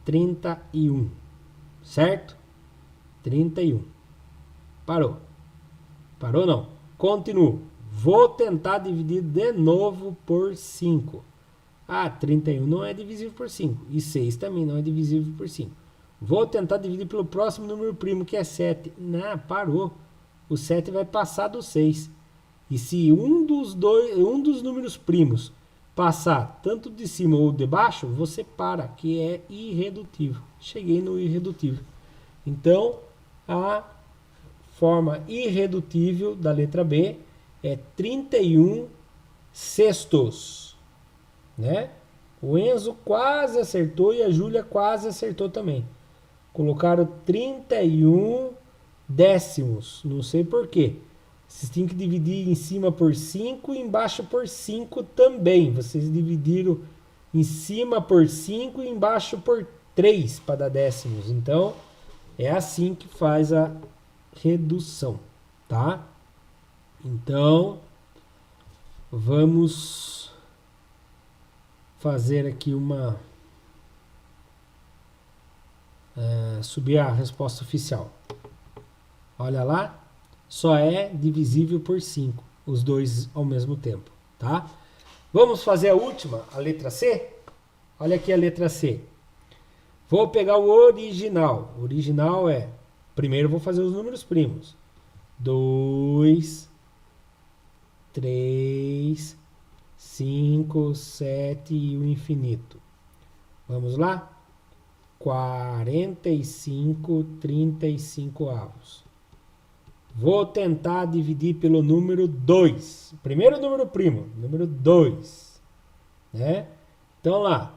31. certo? 31. Parou. Parou não. Continuo. Vou tentar dividir de novo por 5. Ah, 31 não é divisível por 5. E 6 também não é divisível por 5. Vou tentar dividir pelo próximo número primo, que é 7. Não, parou. O 7 vai passar do 6. E se um dos números primos passar tanto de cima ou de baixo, você para, que é irredutível. Cheguei no irredutível. Então, a forma irredutível da letra B é 31 sextos, né? O Enzo quase acertou e a Júlia quase acertou também. Colocaram 31 décimos, não sei porquê. Vocês têm que dividir em cima por 5 e embaixo por 5 também. Vocês dividiram em cima por 5 e embaixo por 3 para dar décimos. Então, é assim que faz a redução, tá? Então, vamos fazer aqui uma... subir a resposta oficial. Olha lá, só é divisível por 5, os dois ao mesmo tempo, tá? Vamos fazer a última, a letra C? Olha aqui a letra C. Vou pegar o original. O original é... Primeiro eu vou fazer os números primos. 2, 3, 5, 7 e o infinito. Vamos lá? 45, 35 avos. Vou tentar dividir pelo número 2. Primeiro número primo, número 2. Né? Então lá,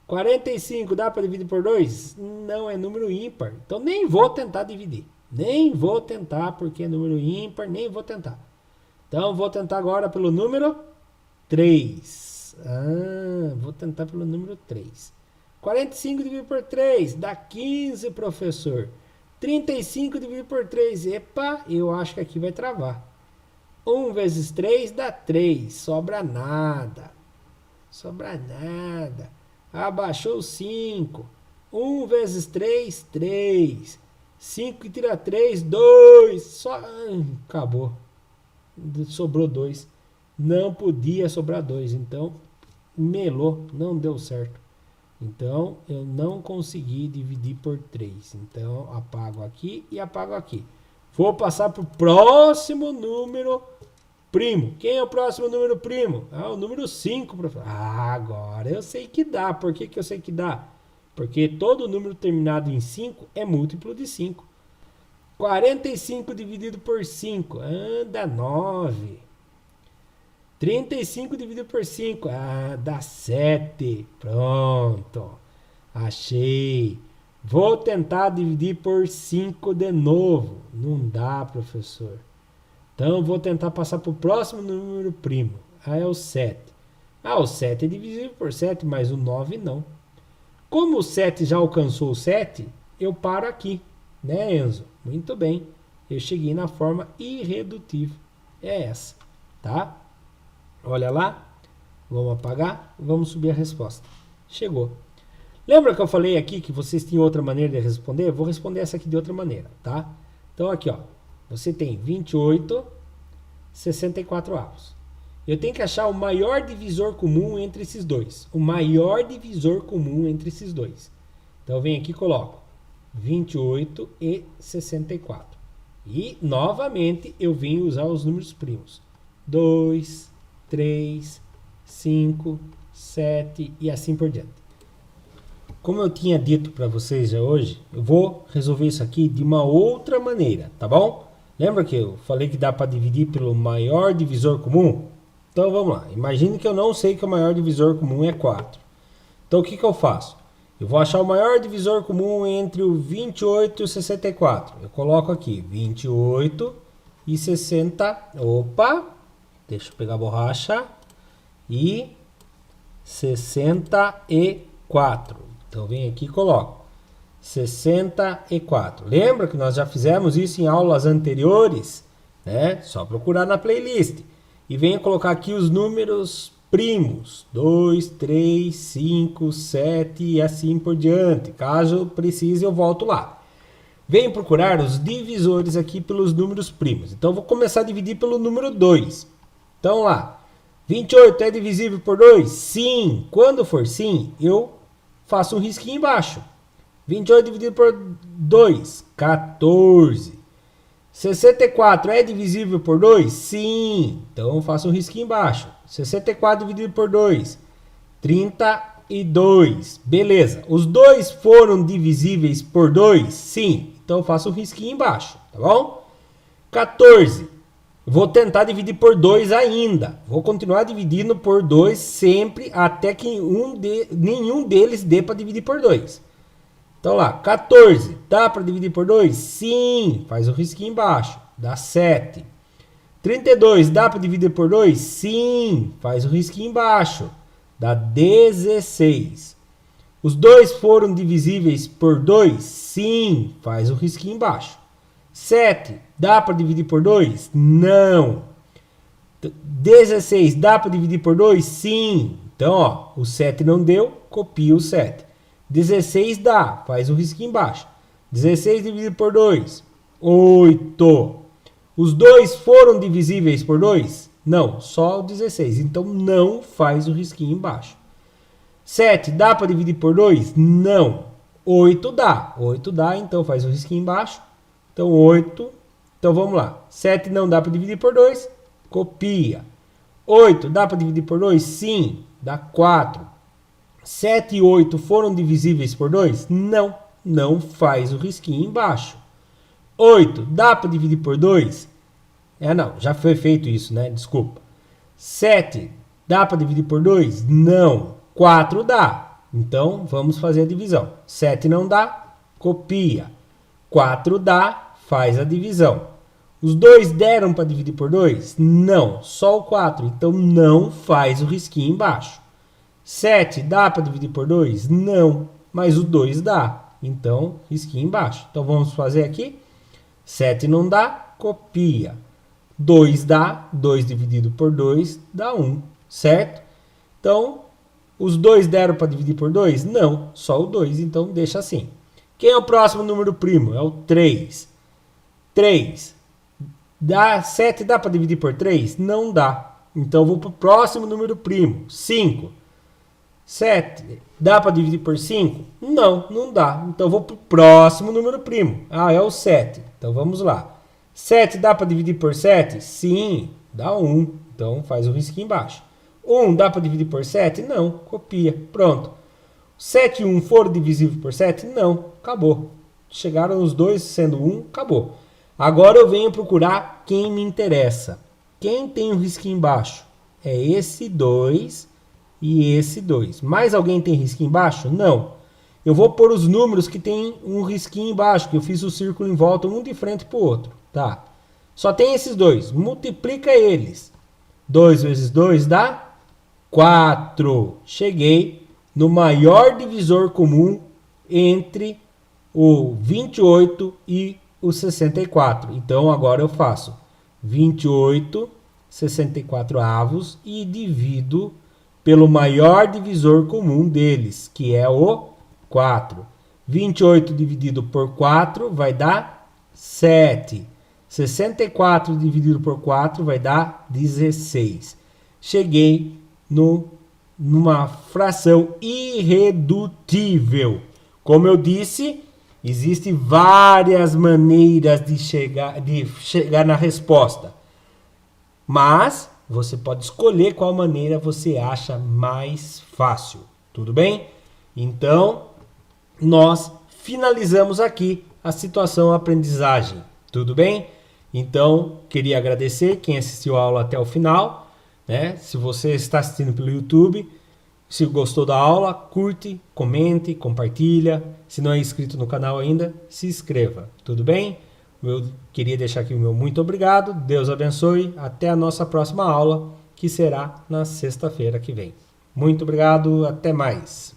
45 dá para dividir por 2? Não, é número ímpar. Então nem vou tentar dividir. Nem vou tentar, porque é número ímpar, nem vou tentar. Então vou tentar agora pelo número 3. Vou tentar pelo número 3. 45 dividido por 3 dá 15, professor. 35 dividido por 3. Epa, eu acho que aqui vai travar. 1 vezes 3 dá 3. Sobra nada. Sobra nada. Abaixou 5. 1 vezes 3, 3. 5 que tira 3, 2. Só... acabou. Sobrou 2. Não podia sobrar 2. Então, melou. Não deu certo. Então, eu não consegui dividir por 3. Então, apago aqui e apago aqui. Vou passar para o próximo número primo. Quem é o próximo número primo? O número 5, professor. Agora eu sei que dá. Por que eu sei que dá? Porque todo número terminado em 5 é múltiplo de 5. 45 dividido por 5. Dá 9. 35 dividido por 5. Dá 7. Pronto. Achei. Vou tentar dividir por 5 de novo. Não dá, professor. Então, vou tentar passar para o próximo número primo. É o 7. O 7 é divisível por 7, mas o 9 não. Como o 7 já alcançou o 7, eu paro aqui. Né, Enzo? Muito bem. Eu cheguei na forma irredutível. É essa. Tá? Olha lá. Vamos apagar. Vamos subir a resposta. Chegou. Lembra que eu falei aqui que vocês tinham outra maneira de responder? Eu vou responder essa aqui de outra maneira, tá? Então, aqui, ó. Você tem 28, 64 avos. Eu tenho que achar o maior divisor comum entre esses dois. O maior divisor comum entre esses dois. Então, eu venho aqui e coloco 28 e 64. E, novamente, eu venho usar os números primos. 2, 3, 5, 7 e assim por diante. Como eu tinha dito para vocês já hoje, eu vou resolver isso aqui de uma outra maneira, tá bom? Lembra que eu falei que dá para dividir pelo maior divisor comum? Então vamos lá. Imagine que eu não sei que o maior divisor comum é 4. Então o que eu faço? Eu vou achar o maior divisor comum entre o 28 e o 64. Eu coloco aqui 28 e 60. Opa! Deixa eu pegar a borracha. E 64. Então vem aqui e coloco 64. Lembra que nós já fizemos isso em aulas anteriores? Né? Só procurar na playlist. E venho colocar aqui os números primos. 2, 3, 5, 7 e assim por diante. Caso precise, eu volto lá. Venho procurar os divisores aqui pelos números primos. Então, vou começar a dividir pelo número 2. Então, lá. 28 é divisível por 2? Sim. Quando for sim, eu faço um risquinho embaixo. 28 dividido por 2, 14. 64 é divisível por 2? Sim. Então, eu faço um risquinho embaixo. 64 dividido por 2, 32. Beleza. Os dois foram divisíveis por 2? Sim. Então, eu faço um risquinho embaixo. Tá bom? 14. Vou tentar dividir por 2 ainda. Vou continuar dividindo por 2 sempre até que nenhum deles dê para dividir por 2. Então lá, 14. Dá para dividir por 2? Sim. Faz o risquinho embaixo. Dá 7. 32. Dá para dividir por 2? Sim. Faz o risquinho embaixo. Dá 16. Os dois foram divisíveis por 2? Sim. Faz o risquinho embaixo. 7. Dá para dividir por 2? Não. 16. Dá para dividir por 2? Sim. Então, ó, o 7 não deu, copia o 7. 16 dá, faz o risquinho embaixo. 16 dividido por 2, 8. Os dois foram divisíveis por 2? Não, só o 16. Então, não faz o risquinho embaixo. 7 dá para dividir por 2? Não. 8 dá. 8 dá, então faz o risquinho embaixo. Então, 8. Então, vamos lá. 7 não dá para dividir por 2. Copia. 8 dá para dividir por 2? Sim. Dá 4. 7 e 8 foram divisíveis por 2? Não. Não faz o risquinho embaixo. 8 dá para dividir por 2? Não. Já foi feito isso, né? Desculpa. 7 dá para dividir por 2? Não. 4 dá. Então, vamos fazer a divisão. 7 não dá. Copia. 4 dá. Faz a divisão. Os dois deram para dividir por 2? Não, só o 4. Então, não faz o risquinho embaixo. 7 dá para dividir por 2? Não, mas o 2 dá. Então, risquinho embaixo. Então, vamos fazer aqui. 7 não dá, copia. 2 dá, 2 dividido por 2 dá 1, certo? Então, os dois deram para dividir por 2? Não, só o 2. Então, deixa assim. Quem é o próximo número primo? É o 3. 3. 7 dá para dividir por 3? Não dá. Então, eu vou para o próximo número primo. 5. 7 dá para dividir por 5? Não, não dá. Então, eu vou para o próximo número primo. É o 7. Então, vamos lá. 7 dá para dividir por 7? Sim, dá 1. Então, faz o risquinho embaixo. 1 dá para dividir por 7? Não, copia. Pronto. 7 e 1 foram divisíveis por 7? Não, acabou. Chegaram os dois sendo 1, acabou. Agora eu venho procurar quem me interessa. Quem tem um risquinho embaixo? É esse 2 e esse 2. Mais alguém tem risquinho embaixo? Não. Eu vou pôr os números que tem um risquinho embaixo, que eu fiz o círculo em volta, um de frente para o outro. Tá? Só tem esses dois. Multiplica eles. 2 vezes 2 dá 4. Cheguei no maior divisor comum entre o 28 e o 64. Então, agora eu faço 28, 64 avos e divido pelo maior divisor comum deles, que é o 4. 28 dividido por 4 vai dar 7. 64 dividido por 4 vai dar 16. Cheguei numa fração irredutível. Como eu disse, existem várias maneiras de chegar na resposta. Mas você pode escolher qual maneira você acha mais fácil. Tudo bem? Então, nós finalizamos aqui a situação aprendizagem. Tudo bem? Então, queria agradecer quem assistiu a aula até o final, né? Se você está assistindo pelo YouTube, se gostou da aula, curte, comente, compartilha. Se não é inscrito no canal ainda, se inscreva. Tudo bem? Eu queria deixar aqui o meu muito obrigado. Deus abençoe. Até a nossa próxima aula, que será na sexta-feira que vem. Muito obrigado. Até mais.